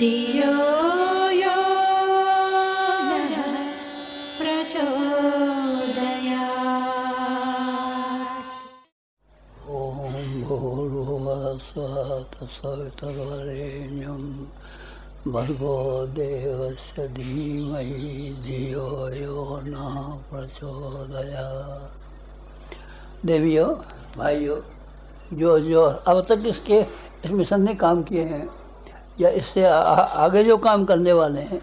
धियो यो नः प्रचोदयात्। ॐ भूर्भुवः स्वः तत्सवितुर्वरेण्यं भर्गो देवस्य धीमहि धियो यो नः प्रचोदयात्। देवियों, भाइयों, जो जो अब तक इस मिशन ने काम किए हैं या इससे आगे जो काम करने वाले हैं,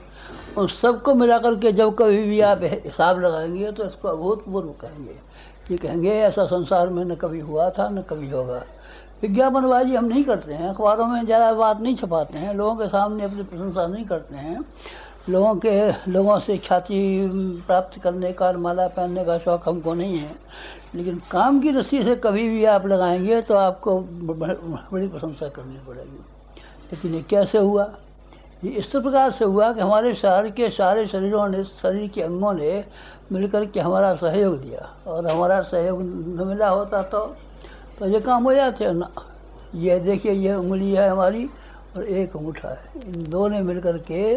उन सबको मिलाकर के जब कभी भी आप हिसाब लगाएंगे तो इसको अभूतपूर्व कहेंगे। ये कहेंगे ऐसा संसार में न कभी हुआ था न कभी होगा। विज्ञापनबाजी हम नहीं करते हैं, अखबारों में ज़्यादा बात नहीं छपाते हैं, लोगों के सामने अपनी प्रशंसा नहीं करते हैं, लोगों से ख्याति प्राप्त करने का, माला पहनने का शौक़ हमको नहीं है। लेकिन काम की रस्सी से कभी भी आप लगाएंगे तो आपको बड़ी प्रशंसा करनी पड़ेगी। लेकिन ये कैसे हुआ? ये इस प्रकार से हुआ कि हमारे शहर के सारे शरीर के अंगों ने मिलकर के हमारा सहयोग दिया, और हमारा सहयोग न मिला होता तो ये काम हो जाते ना। ये देखिए, ये उंगली है हमारी और एक अंगूठा है, इन दो ने मिलकर के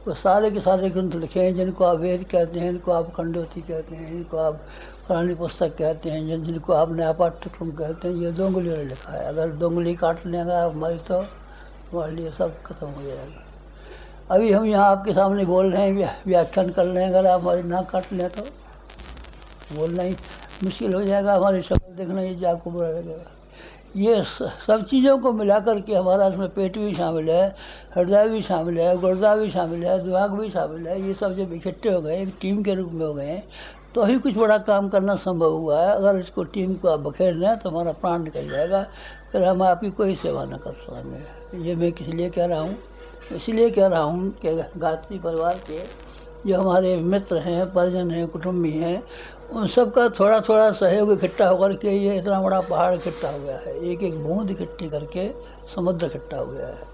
वो सारे के सारे ग्रंथ लिखे हैं, जिनको आप वेद कहते हैं, इनको आप खंडोती कहते हैं, इनको आप पुरानी पुस्तक कहते हैं, जिनको आप नया पाठ्यक्रम कहते हैं। ये दो उंगलियों ने लिखा है। अगर दो उंगली काट लेगा हमारी तो हमारे लिए सब खत्म हो जाएगा। अभी हम यहाँ आपके सामने बोल रहे हैं, व्याख्यान कर रहे हैं, अगर आप हमारी नाक काट लें तो बोलना ही मुश्किल हो जाएगा, हमारी शक्ल देखना ही आपको बुरा लगेगा। ये सब चीज़ों को मिलाकर के हमारा इसमें पेट भी शामिल है, हृदय भी शामिल है, गुर्दा भी शामिल है, दिमाग भी शामिल है। ये सब जब इकट्ठे हो गए, एक टीम के रूप में हो गए, तो ही कुछ बड़ा काम करना संभव हुआ है। अगर इसको टीम को आप बखेर लें तो हमारा प्राण निकल जाएगा, फिर हम आपकी कोई सेवा न कर पाएंगे। ये मैं किस लिए कह रहा हूँ? इसलिए कह रहा हूँ कि गायत्री परिवार के जो हमारे मित्र हैं, परिजन हैं, कुटुंबी हैं, उन सब का थोड़ा थोड़ा सहयोग इकट्ठा होकर के ये इतना बड़ा पहाड़ इकट्ठा हो गया है। एक एक बूंद इकट्ठी करके समुद्र इकट्ठा हो गया है।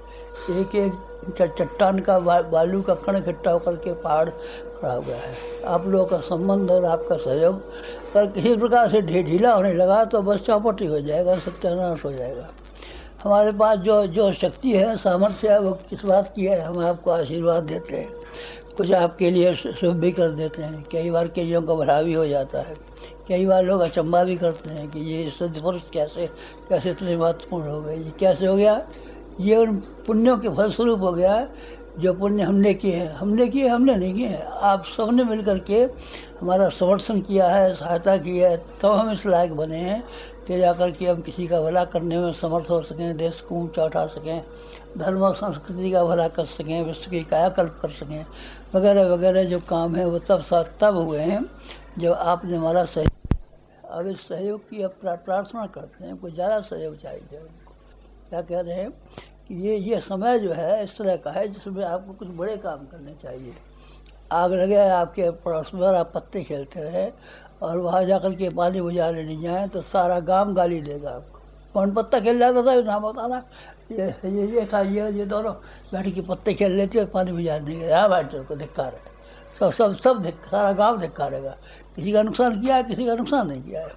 एक एक चट्टान का बालू का कण इकट्ठा होकर के पहाड़ खड़ा हो गया है। आप लोगों का संबंध और आपका सहयोग अगर किसी प्रकार से ढीला होने लगा तो बस चौपटी हो जाएगा, सत्यानाश हो जाएगा। हमारे पास जो शक्ति है, सामर्थ्य है, वो किस बात की है? हम आपको आशीर्वाद देते हैं, कुछ आपके लिए शुभ भी कर देते हैं। कई बार कईयों का भला भी हो जाता है। कई बार लोग अचंभा भी करते हैं कि ये सिद्ध पुरुष कैसे इतने महत्वपूर्ण हो गए, ये कैसे हो गया? ये उन पुण्यों के फलस्वरूप हो गया जो पुण्य हमने किए हैं। हमने नहीं किए हैं, आप सबने मिल कर के हमारा समर्थन किया है, सहायता की है, तब हम इस लायक बने हैं कि जाकर के हम किसी का भला करने में समर्थ हो सकें, देश को ऊँचा उठा सकें, धर्म और संस्कृति का भला कर सकें, विश्व की कायाकल्प कर सकें, वगैरह वगैरह जो काम है वो तब हुए हैं जब आपने हमारा सहयोग। अब इस सहयोग की अब प्रार्थना करते हैं, कुछ ज़्यादा सहयोग चाहिए उनको। क्या कह रहे हैं कि ये समय जो है इस तरह का है जिसमें आपको कुछ बड़े काम करने चाहिए। आग लगे आपके पड़ोस में और आप पत्ते खेलते रहे और वहाँ जाकर के पानी बुझाने नहीं जाए तो सारा गांव गाली देगा आपको। कौन पत्ता खेल जाता था नाम बताना? ये था, ये दोनों बैठ के पत्ते खेल लेते और पानी बुझाने नहीं गए। हाँ भाई, को धिक्कार है, सब सारा गांव धिक्कारेगा। किसी का नुकसान किया है, किसी का नुकसान नहीं किया है।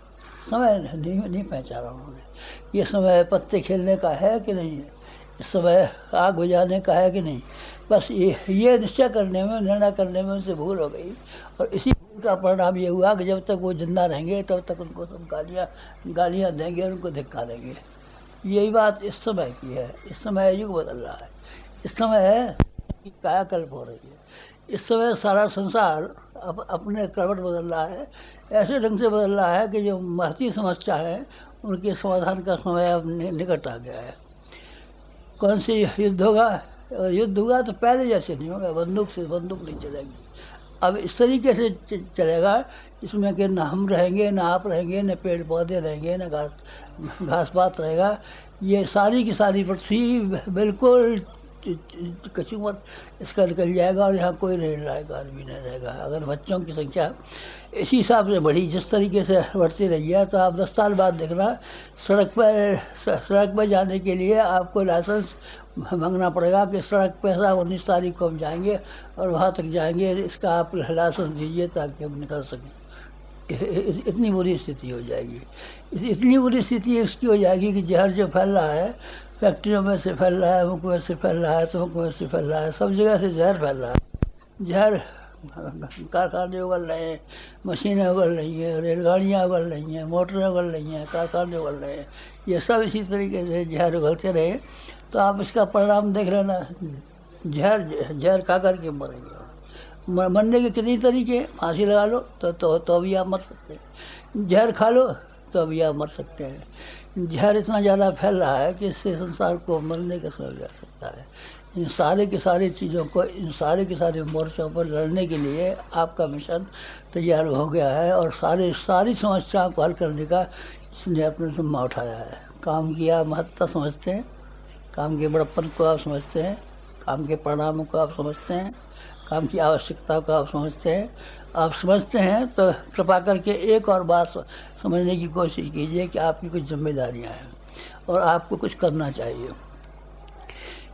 समय नहीं पहचाना उन्होंने। ये समय पत्ते खेलने का है कि नहीं है, इस समय आग बुझाने का है कि नहीं। बस ये निश्चय करने में, निर्णय करने में उनसे भूल हो गई, और इसी भूल का परिणाम ये हुआ कि जब तक वो जिंदा रहेंगे तब तक उनको सब गालियाँ देंगे, उनको धिक्कारेंगे। यही बात इस समय की है। इस समय युग बदल रहा है, इस समय कायाकल्प हो रही है, इस समय सारा संसार अपने करवट बदल रहा है, ऐसे ढंग से बदल रहा है कि जो महती समस्या है उनके समाधान का समय अब निकट आ गया है। कौन सी युद्ध होगा? अगर युद्ध हुआ तो पहले जैसे नहीं होगा, बंदूक से बंदूक नहीं चलेगी। अब इस तरीके से चलेगा इसमें कि ना हम रहेंगे, ना आप रहेंगे, ना पेड़ पौधे रहेंगे, ना घास पात रहेगा। ये सारी की सारी पृथ्वी बिल्कुल कचूमर इसका निकल जाएगा और यहाँ कोई नहीं रहेगा, आदमी नहीं रहेगा। अगर बच्चों की संख्या इसी हिसाब से बढ़ी, जिस तरीके से बढ़ती रही है, तो आप 10 साल बाद देखना सड़क पर जाने के लिए आपको लाइसेंस मांगना पड़ेगा कि सड़क पे 19 तारीख को हम जाएंगे और वहाँ तक जाएंगे, इसका आप लाइसेंस दीजिए ताकि हम निकल सकें। इतनी बुरी स्थिति हो जाएगी। इतनी बुरी स्थिति इसकी हो जाएगी कि जहर जो फैल रहा है फैक्ट्रियों में से फैल रहा है, अमुक में से फैल रहा है, तमुक में से फैल रहा है, सब जगह से जहर फैल रहा है। जहर कारखाने उगल रहे हैं, मशीनें उगल रही हैं, रेलगाड़ियाँ उगल रही हैं, मोटरें उगल रही हैं, कारखाने उगल रहे हैं। ये सब इसी तरीके से जहर उगलते रहे तो आप इसका परिणाम देख लेना। जहर जहर खा कर के मरेंगे। मरने के कितने तरीके, फांसी लगा लो तो भी आप मर सकते हैं, जहर खा लो तो भी आप मर सकते हैं। जहर इतना ज़्यादा फैल रहा है कि इससे संसार को मरने का समझ जा सकता है। इन सारे के सारी चीज़ों को, इन सारे के सारे मोर्चों पर लड़ने के लिए आपका मिशन तैयार हो गया है और सारी समस्याओं को हल करने का इसने अपने जिम्मा उठाया है। काम की आप महत्ता समझते हैं, काम के बड़प्पन को आप समझते हैं, काम के परिणामों को आप समझते हैं, काम की आवश्यकता को आप समझते हैं। आप समझते हैं तो कृपा करके एक और बात समझने की कोशिश कीजिए कि आपकी कुछ जिम्मेदारियां हैं और आपको कुछ करना चाहिए।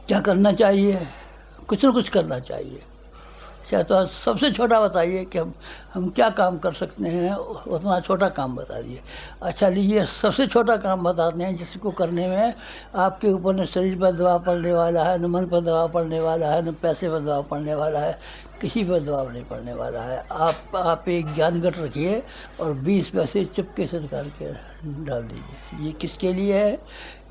क्या करना चाहिए? कुछ न कुछ करना चाहिए। अच्छा, तो सबसे छोटा बताइए कि हम क्या काम कर सकते हैं, उतना छोटा काम बता दिए। अच्छा लीजिए, सबसे छोटा काम बताते हैं जिसको करने में आपके ऊपर न शरीर पर दबाव पड़ने वाला है, न मन पर दबाव पड़ने वाला है, न पैसे पर दबाव पड़ने वाला है, किसी पर दबाव नहीं पड़ने वाला है। आप एक ज्ञानगट रखिए और 20 पैसे चुपके से निकाल के डाल दीजिए। ये किसके लिए है?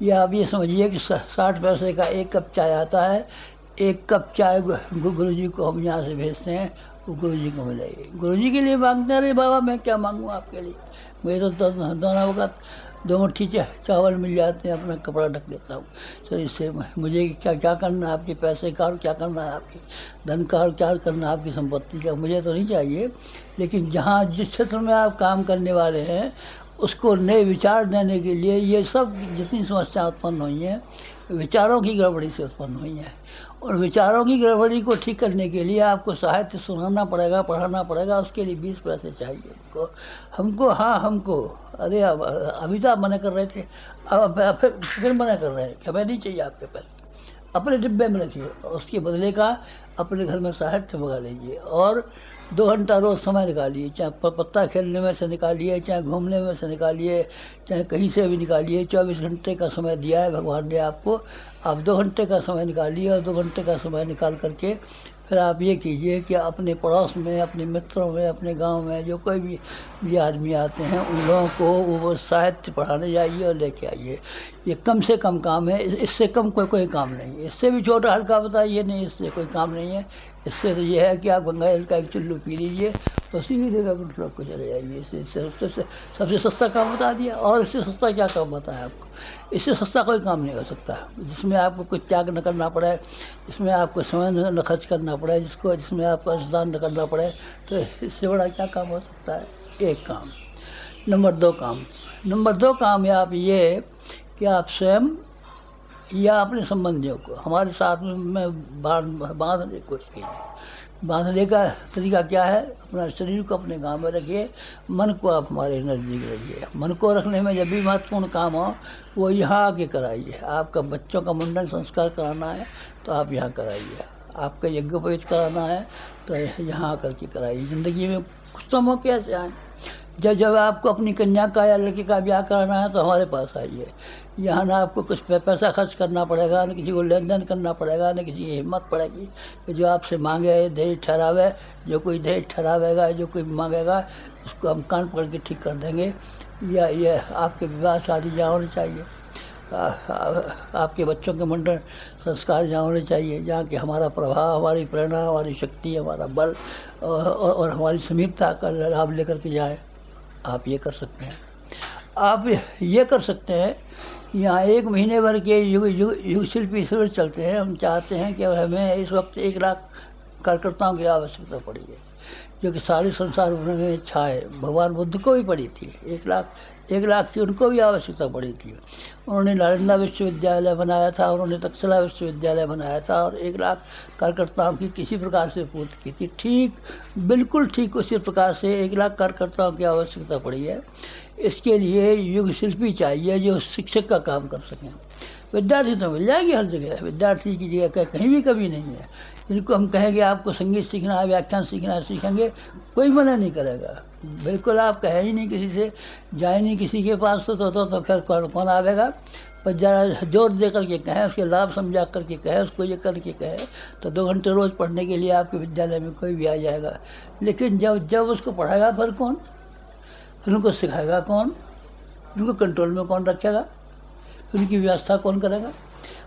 या आप ये समझिए कि 60 पैसे का एक कप चाय आता है। एक कप चाय गुरु जी को हम यहाँ से भेजते हैं, वो गुरु जी को मिलेगी। गुरु जी के लिए मांगते हैं, अरे बाबा मैं क्या मांगूँ आपके लिए, मुझे तो दोनों वक्त 2 मुट्ठी चावल मिल जाते हैं, अपना कपड़ा ढक लेता हूँ। सर इससे मुझे क्या करना है आपके पैसे का, और क्या करना है आपके धन का, और क्या करना है आपकी संपत्ति का, मुझे तो नहीं चाहिए। लेकिन जहाँ जिस क्षेत्र में आप काम करने वाले हैं उसको नए विचार देने के लिए ये सब जितनी समस्याएं उत्पन्न हुई हैं विचारों की गड़बड़ी से उत्पन्न हुई हैं। और विचारों की गड़बड़ी को ठीक करने के लिए आपको साहित्य सुनाना पड़ेगा, पढ़ाना पड़ेगा। उसके लिए 20 पैसे चाहिए हमको। अरे अमिताभ मना कर रहे थे, अब फिर मना कर रहे हैं कि हमें नहीं चाहिए आपके पैसे, अपने डिब्बे में रखिए। उसके बदले का अपने घर में साहित्य मंगा लीजिए और 2 घंटा रोज़ समय निकालिए, चाहे पत्ता खेलने में से निकालिए, चाहे घूमने में से निकालिए, चाहे कहीं से भी निकालिए। 24 घंटे का समय दिया है भगवान ने आपको, आप 2 घंटे का समय निकालिए और 2 घंटे का समय निकाल करके फिर आप ये कीजिए कि अपने पड़ोस में, अपने मित्रों में, अपने गांव में जो कोई भी आदमी आते हैं उन लोगों को वो साहित्य पढ़ाने जाइए और लेके आइए। ये कम से कम काम है, इससे कम कोई काम नहीं है। इससे भी छोटा हल्का बताइए, नहीं इससे कोई काम नहीं है। इससे तो ये है कि आप गंगा जल का एक चुल्लू पी लीजिए तो सीधे लोग को चले जाइए। इससे सबसे सस्ता काम बता दिया। और इससे सस्ता क्या काम बताया आपको? इससे सस्ता कोई काम नहीं हो सकता जिसमें आपको कुछ त्याग न करना पड़े, जिसमें आपको समय न खर्च करना पड़े, जिसमें आपको अंशदान न करना पड़े। तो इससे बड़ा क्या काम हो सकता है? एक काम। नंबर 2 काम या आप ये कि आप स्वयं या अपने संबंधियों को हमारे साथ में बांधने की कोशिश कीजिए। बांधने का तरीका क्या है? अपना शरीर को अपने गांव में रखिए, मन को आप हमारे नज़दीक रखिए। मन को रखने में जब भी महत्वपूर्ण काम हो वो यहाँ आके कराइए। आपका बच्चों का मुंडन संस्कार कराना है तो आप यहाँ कराइए, आपका यज्ञोपवीत कराना है तो यहाँ आकर के कराइए। ज़िंदगी में कुछ तो मौके ऐसे आए जब आपको अपनी कन्या का या लड़के का ब्याह कराना है तो हमारे पास आइए। यहाँ ना आपको कुछ पैसा खर्च करना पड़ेगा, न किसी को लेन देन करना पड़ेगा, न किसी की हिम्मत पड़ेगी कि जो आपसे मांगे दहेज ठहरावे। जो कोई दहेज ठहरावेगा, जो कोई मांगेगा उसको हम कान पकड़ के ठीक कर देंगे। या ये आपके विवाह शादी जहाँ होनी चाहिए, आपके बच्चों के मुंडन संस्कार जहाँ होने चाहिए, जहाँ कि हमारा प्रभाव, हमारी प्रेरणा, हमारी शक्ति, हमारा बल और हमारी समीपता का लाभ लेकर के जाए। आप ये कर सकते हैं। आप ये कर सकते हैं। यहाँ 1 महीने भर के युग शिल्पी शिविर चलते हैं। हम चाहते हैं कि हमें इस वक्त 1 लाख कार्यकर्ताओं की आवश्यकता पड़ी है, जो कि सारे संसार भर में छाए। भगवान बुद्ध को भी पड़ी थी 1 लाख की, उनको भी आवश्यकता पड़ी थी। उन्होंने नालंदा विश्वविद्यालय बनाया था, उन्होंने तक्षशिला विश्वविद्यालय बनाया था और 1 लाख कार्यकर्ताओं की किसी प्रकार से पूर्ति की थी। बिल्कुल ठीक उसी प्रकार से 1 लाख कार्यकर्ताओं की आवश्यकता पड़ी है। इसके लिए युग शिल्पी चाहिए जो शिक्षक का काम कर सकें। विद्यार्थी तो मिल जाएगी हर जगह, विद्यार्थी की जगह कहीं भी कमी नहीं है। जिनको हम कहेंगे आपको संगीत सीखना है, व्याख्यान सीखना है, सीखेंगे, कोई मना नहीं करेगा। बिल्कुल आप कहे ही नहीं किसी से, जाए नहीं किसी के पास तो खैर कौन आवेगा। पर ज़रा जोर दे करके कहें, उसके लाभ समझा करके कहें, उसको ये करके कहें, तो 2 घंटे रोज़ पढ़ने के लिए आपके विद्यालय में कोई भी आ जाएगा। लेकिन जब जब उसको पढ़ाएगा फिर कौन, फिर उनको सिखाएगा कौन, उनको कंट्रोल में कौन रखेगा, उनकी व्यवस्था कौन करेगा?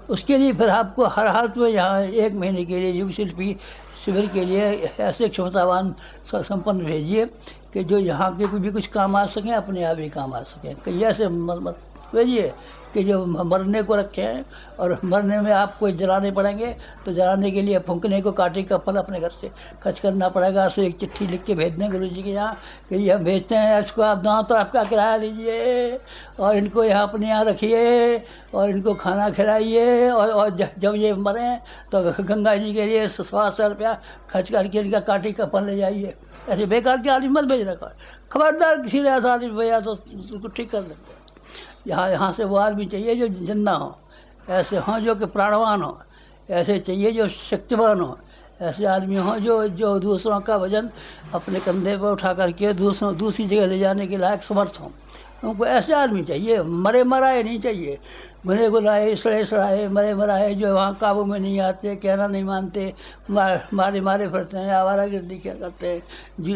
उसके लिए फिर आपको हर हालत में यहाँ 1 महीने के लिए युग शिल्पी शिविर के लिए ऐसे क्षमतावान संपन्न भेजिए कि जो यहाँ के भी कुछ काम आ सकें, अपने आप ही काम आ सकें। कहीं ऐसे मत भेजिए कि जो मरने को रखे हैं, और मरने में आपको जलाने पड़ेंगे, तो जलाने के लिए फूंकने को कांटे का फल अपने घर से खर्च करना पड़ेगा। तो एक चिट्ठी लिख के भेज दें गुरु जी के यहाँ कि ये हम भेजते हैं, इसको आप दांव तो आपका किराया दीजिए, और इनको यहाँ अपने यहाँ रखिए, और इनको खाना खिलाइए, और जब ये मरें तो गंगा जी के लिए 100 रुपया खर्च करके इनका कांटे का फल ले जाइए। ऐसे बेकार के आदमी मत भेजना, खबरदार किसी ने ऐसा आदमी भेजा तो उसको ठीक कर देंगे। यहाँ से वो आदमी चाहिए जो जिंदा हो, ऐसे हों जो कि प्राणवान हो, ऐसे चाहिए जो शक्तिवान हो, ऐसे आदमी हों जो दूसरों का वजन अपने कंधे पर उठा करके दूसरी जगह ले जाने के लायक समर्थ हों। उनको ऐसे आदमी चाहिए, मरे मराए नहीं चाहिए, गुने गुनाए सड़े सड़ाए मरे मराए जो वहाँ काबू में नहीं आते, कहना नहीं मानते, मारे फिरते हैं, आवारागर्दी क्या करते हैं,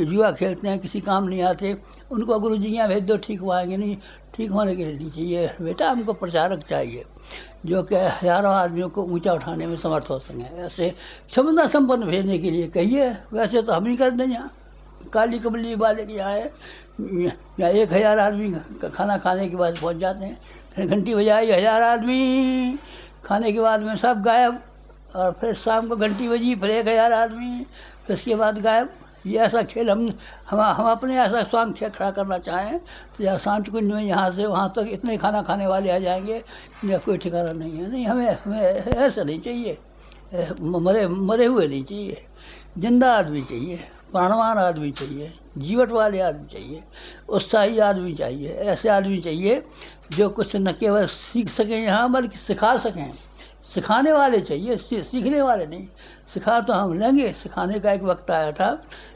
जुआ खेलते हैं, किसी काम नहीं आते, उनको गुरु जी यहाँ भेज दो, ठीक हो आएंगे नहीं। ठीक होने के लिए नहीं चाहिए बेटा, हमको प्रचारक चाहिए जो कि हज़ारों आदमियों को ऊंचा उठाने में समर्थ हो सकें। ऐसे क्षमता संपन्न भेजने के लिए कहिए, वैसे तो हम ही कर दें। यहाँ काली कमली वाले के यहाँ है, या 1000 आदमी खाना खाने के बाद पहुँच जाते हैं, फिर घंटी बजाई, 1000 आदमी खाने के बाद में सब गायब, और फिर शाम को घंटी बजी, फिर 1000 आदमी, फिर उसके बाद गायब। ये ऐसा खेल हम अपने ऐसा स्वांग खड़ा करना चाहें तो या शांत कुंज में यहाँ से वहाँ तक इतने खाना खाने वाले आ जाएंगे, या कोई ठिकाना नहीं है। नहीं, हमें ऐसा नहीं चाहिए, मरे हुए नहीं चाहिए, जिंदा आदमी चाहिए, प्राणवान आदमी चाहिए, जीवट वाले आदमी चाहिए, उत्साही आदमी चाहिए। ऐसे आदमी चाहिए जो कुछ न केवल सीख सकें यहाँ, बल्कि सिखा सकें। सिखाने वाले चाहिए, सीखने वाले नहीं। सिखा तो हम लेंगे, सिखाने का एक वक्त आया था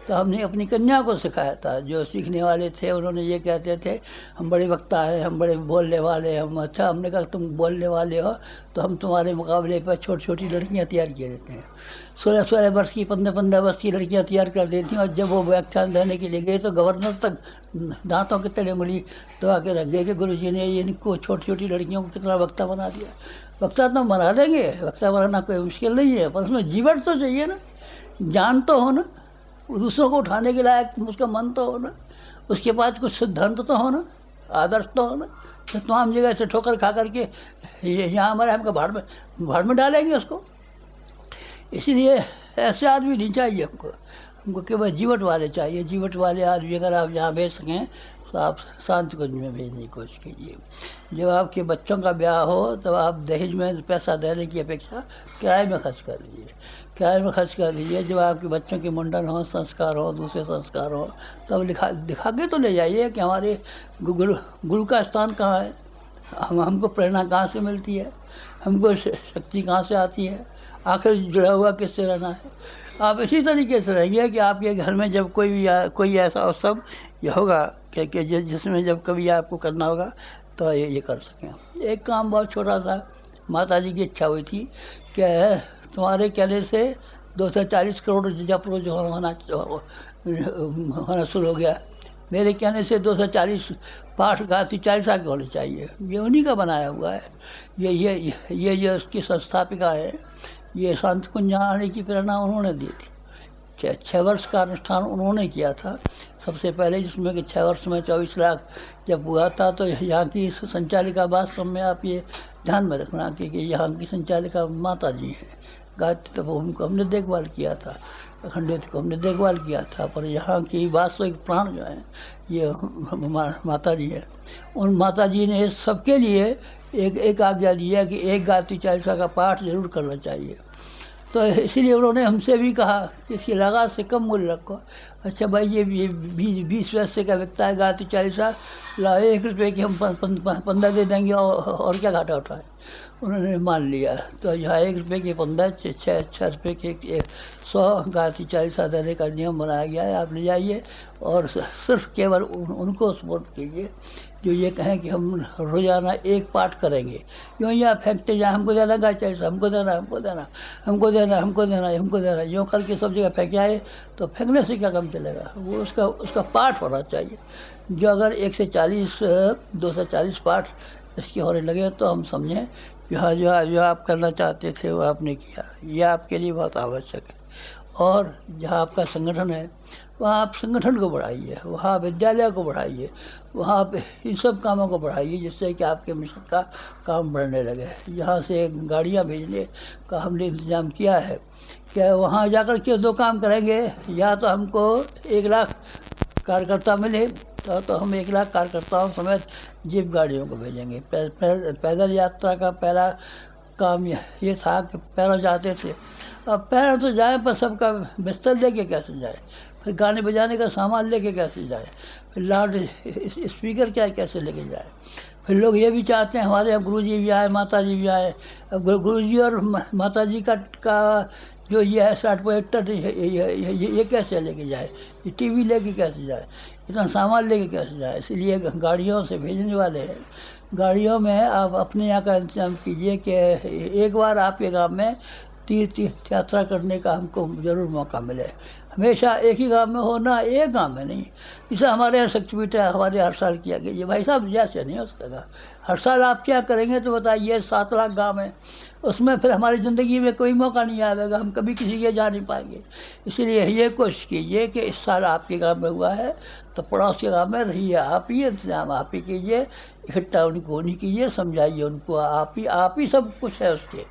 तो हमने अपनी कन्या को सिखाया था। जो सीखने वाले थे उन्होंने ये कहते थे हम बड़े वक्ता हैं, हम बड़े बोलने वाले, हम। अच्छा, हमने कहा तुम बोलने वाले हो तो हम तुम्हारे मुकाबले पर छोटी छोटी लड़कियाँ तैयार किए देते हैं। 16-16 वर्ष की, 15-15 वर्ष की लड़कियाँ तैयार कर देती हैं, और जब वो व्याख्यान देने के लिए गए तो गवर्नर तक दांतों के तले उंगली दबा के रख गए कि गुरु जी ने इनको छोटी छोटी लड़कियों को कितना वक्ता बना दिया। वक्ता तो बना देंगे, वक्ता बनाना कोई मुश्किल नहीं है, पर उसमें जीवन तो चाहिए ना, जान तो हो ना, दूसरों को उठाने के लायक उसका मन तो हो ना, उसके पास कुछ सिद्धांत तो हो ना, आदर्श तो हो ना। तो तमाम जगह से ठोकर खा करके यहाँ हमारे हमको भाड़ में डालेंगे उसको। इसीलिए ऐसे आदमी नहीं चाहिए हमको केवल जीवट वाले चाहिए। जीवट वाले आदमी अगर आप जहाँ भेज सकें तो आप शांत कुंज में भेजने की कोशिश कीजिए। जब आपके बच्चों का ब्याह हो तब आप दहेज में पैसा देने की अपेक्षा किराए में खर्च कर लीजिए, किराए में खर्च कर लीजिए। जब आपके बच्चों के मुंडन हो, संस्कार हो, दूसरे संस्कार हो, तब दिखा के तो ले जाइए कि हमारे गुरु का स्थान कहाँ है, हमको प्रेरणा कहाँ से मिलती है, हमको शक्ति कहाँ से आती है, आखिर जुड़ा हुआ किससे रहना है। आप इसी तरीके से रहिए कि आपके घर में जब कोई ऐसा अवसर ये होगा कि जिसमें जब कभी आपको करना होगा तो ये कर सकें। एक काम बहुत छोटा सा, माता जी की इच्छा हुई थी कि तुम्हारे कहने से 240 करोड़ जप रोज होना शुरू हो गया। मेरे कहने से 240 पाठ गाती 40 आगे होने चाहिए। ये उन्हीं का बनाया हुआ है। ये जो उसकी संस्थापिका है, ये शांत कुंज आने की प्रेरणा उन्होंने दी थी। 6 वर्ष का अनुष्ठान उन्होंने किया था सबसे पहले, जिसमें कि 6 वर्ष में 24 लाख जब हुआ था। तो यहाँ की संचालिका, वास्तव में आप ये ध्यान में रखना कि यहाँ की संचालिका माता जी हैं गायत्री। तो उनको हमने देखभाल किया था, अखंडित को हमने देखभाल किया था, पर यहाँ की वास्तविक प्राण जो है ये माता जी है। उन माता जी ने सबके लिए एक आज्ञा दिया कि एक गायत्री चालीसा का पाठ जरूर करना चाहिए। तो इसीलिए उन्होंने हमसे भी कहा कि इसकी लागत से कम मूल्य रखो। अच्छा भाई, ये 20 पैसे का बिकता है गायत्री चालीसा, 1 रुपये की हम 15 दे देंगे और क्या घाटा उठाए। उन्होंने मान लिया। तो यहाँ 1 रुपये के 15, 6 रुपये के 100 गायत्री चालीसा देने का नियम बनाया गया है। आप ले जाइए और सिर्फ केवल उनको सपोर्ट कीजिए जो ये कहें कि हम रोज़ाना एक पाठ करेंगे, यूँ ही आप फेंकते जाए, हमको देना गाय, हमको देना, हमको देना, हमको देना, हमको देना, हमको देना, यूँ करके सब जगह फेंक जाए तो फेंकने से क्या काम चलेगा। वो उसका पाठ होना चाहिए। जो अगर 140 240 पाठ इसके होने लगे तो हम समझें कि हाँ, जो आप करना चाहते थे वो आपने किया। ये आपके लिए बहुत आवश्यक है। और जहाँ आपका संगठन है वहाँ आप संगठन को बढ़ाइए, वहाँ विद्यालय को बढ़ाइए, वहाँ पे इन सब कामों को बढ़ाइए जिससे कि आपके मिशन का काम बढ़ने लगे। यहाँ से गाड़ियाँ भेजने का हमने इंतज़ाम किया है कि वहाँ जाकर के 2 काम करेंगे। या तो हमको 1 लाख कार्यकर्ता मिले तो हम 1 लाख कार्यकर्ताओं समेत जीप गाड़ियों को भेजेंगे। पैदल यात्रा का पहला काम ये था कि पैरों जाते थे, अब पैरों तो जाए पर सबका बिस्तर लेके कैसे जाए, फिर गाने बजाने का सामान लेके कैसे जाए, फिर लाउड स्पीकर क्या कैसे लेके जाए। फिर लोग ये भी चाहते हैं हमारे यहाँ गुरुजी भी आए, माता जी भी आए। अब गुरुजी और माता जी का जो ये है 60 प्रोजेक्टर ये कैसे लेके जाए, ये टीवी लेके कैसे जाए, इतना सामान लेके कैसे जाए। इसलिए गाड़ियों से भेजने वाले हैं। गाड़ियों में आप अपने यहाँ का इंतजाम कीजिए कि एक बार आपके गांव में तीर्थ यात्रा करने का हमको ज़रूर मौका मिले। हमेशा एक ही गांव में हो ना, एक गांव में नहीं। जैसे हमारे यहाँ शक्तिपीठ है, हमारे हर साल किया गया। ये भाई साहब जैसे नहीं हो सकता। हर साल आप क्या करेंगे तो बताइए, 7 लाख गाँव है, उसमें फिर हमारी ज़िंदगी में कोई मौका नहीं आएगा, हम कभी किसी के जा नहीं पाएंगे। इसलिए ये कोशिश कीजिए कि इस साल आपके गांव में हुआ है तो पड़ोस के गांव में रहिए, आप ही इंतजाम आप ही कीजिए, इकट्ठा उनको नहीं कीजिए, समझाइए उनको, आप ही सब कुछ है उसके।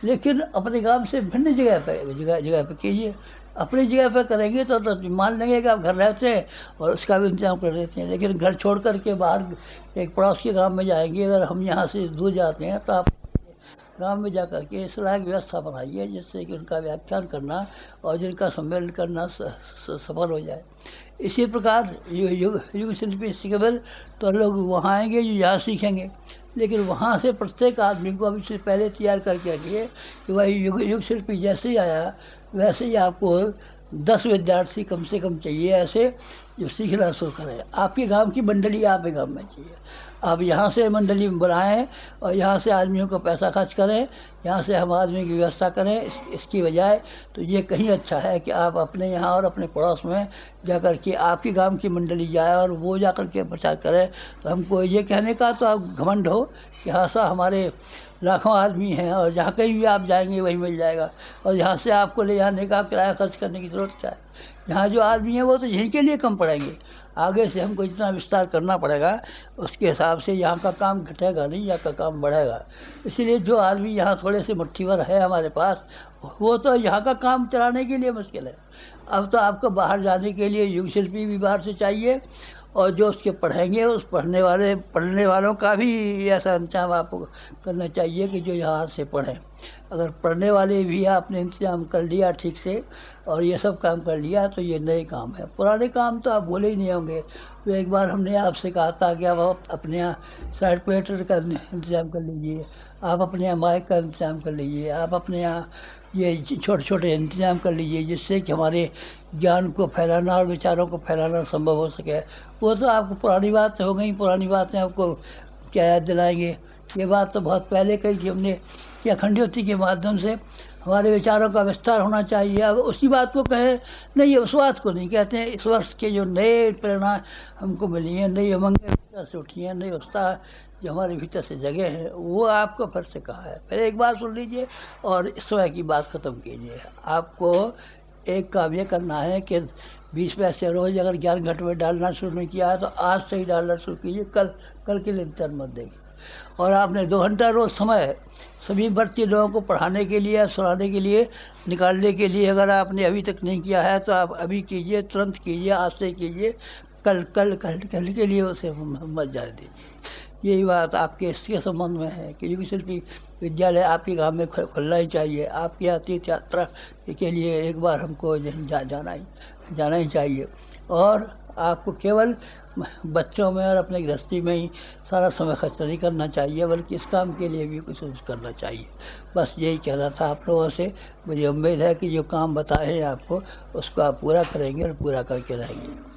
लेकिन अपने गांव से भिन्न जगह पे कीजिए। अपनी जगह पे करेंगे तो मान लेंगे कि आप घर रहते हैं और उसका भी इंतजाम कर देते हैं। लेकिन घर छोड़ कर के बाहर एक पड़ोस के गांव में जाएंगे, अगर हम यहाँ से दूर जाते हैं तो आप गांव में जा कर के इस तरह की व्यवस्था बनाइए जिससे कि उनका व्याख्यान करना और जिनका सम्मेलन करना सफल हो जाए। इसी प्रकार युग शिल्पी शिविर तो लोग वहाँ आएंगे जो यहाँ सीखेंगे, लेकिन वहाँ से प्रत्येक आदमी को अभी से पहले तैयार करके रखिए कि वही युग शिल्पी जैसे ही आया वैसे ही आपको 10 विद्यार्थी कम से कम चाहिए ऐसे जो सीखना शुरू करें। आपके गांव की मंडली आपके गांव में चाहिए। आप यहाँ से मंडली बनाएं और यहाँ से आदमियों को पैसा खर्च करें, यहाँ से हम आदमी की व्यवस्था करें। इसकी बजाय तो ये कहीं अच्छा है कि आप अपने यहाँ और अपने पड़ोस में जाकर के आपके गांव की मंडली जाए और वो जाकर के प्रचार करें। तो हमको ये कहने का तो आप घमंड हो कि हाँ सा हमारे लाखों आदमी हैं और जहाँ कहीं भी आप जाएंगे वहीं मिल जाएगा, और यहाँ से आपको ले जाने का किराया खर्च करने की ज़रूरत क्या है। यहाँ जो आदमी है वो तो यहीं के लिए कम पड़ेंगे, आगे से हमको जितना विस्तार करना पड़ेगा उसके हिसाब से यहाँ का काम घटेगा नहीं, यहाँ का काम बढ़ेगा। इसीलिए जो आदमी यहाँ थोड़े से मुट्ठीभर है हमारे पास, वो तो यहाँ का काम चलाने के लिए मुश्किल है। अब तो आपको बाहर जाने के लिए युग शिल्पी भी बाहर से चाहिए, और जो उसके पढ़ेंगे उस पढ़ने वालों का भी ऐसा इंतजाम आपको करना चाहिए कि जो यहाँ से पढ़ें। अगर पढ़ने वाले भी आपने इंतजाम कर लिया ठीक से और ये सब काम कर लिया तो ये नए काम है। पुराने काम तो आप भूले ही नहीं होंगे। तो एक बार हमने आपसे कहा था कि आप अपने यहाँ साइड प्रोजेक्टर का इंतजाम कर लीजिए, आप अपने यहाँ माइक का इंतजाम कर लीजिए, आप अपने यहाँ ये छोटे छोटे इंतजाम कर लीजिए जिससे कि हमारे ज्ञान को फैलाना और विचारों को फैलाना संभव हो सके। वो तो आपको पुरानी बात हो गई, पुरानी बातें आपको क्या याद दिलाएंगे। ये बात तो बहुत पहले कही थी हमने कि अखंड ज्योति के माध्यम से हमारे विचारों का विस्तार होना चाहिए। अब उसी बात को कहे नहीं, उस बात को नहीं कहते हैं। इस वर्ष के जो नए प्रेरणा हमको मिली हैं, नई उमंगें भीतर से उठी हैं, नई उत्साह जो हमारे भीतर से जगह है, वो आपको फिर से कहा है। फिर एक बार सुन लीजिए और इस समय की बात ख़त्म कीजिए। आपको एक काम ये करना है कि 20 पैसे रोज़ अगर ज्ञान घट में डालना शुरू नहीं किया है तो आज से ही डालना शुरू कीजिए। कल के लिए इंतजार मत देंगे। और आपने 2 घंटा रोज़ समय सभी भर्ती लोगों को पढ़ाने के लिए, सुनाने के लिए, निकालने के लिए अगर आपने अभी तक नहीं किया है तो आप अभी कीजिए, तुरंत कीजिए, आज से कीजिए। कल के लिए उसे मत जाने दीजिए। यही बात आपके इसके संबंध में है कि युग शिल्पी विद्यालय आपके गांव में खुलना ही चाहिए। आपकी यहाँ तीर्थ यात्रा के लिए एक बार हमको जाना ही चाहिए। और आपको केवल बच्चों में और अपने गृहस्थी में ही सारा समय खर्च नहीं करना चाहिए, बल्कि इस काम के लिए भी कुछ करना चाहिए। बस यही कहना था आप लोगों से। मुझे उम्मीद है कि जो काम बताए हैं आपको उसको आप पूरा करेंगे और पूरा करके रहेंगे।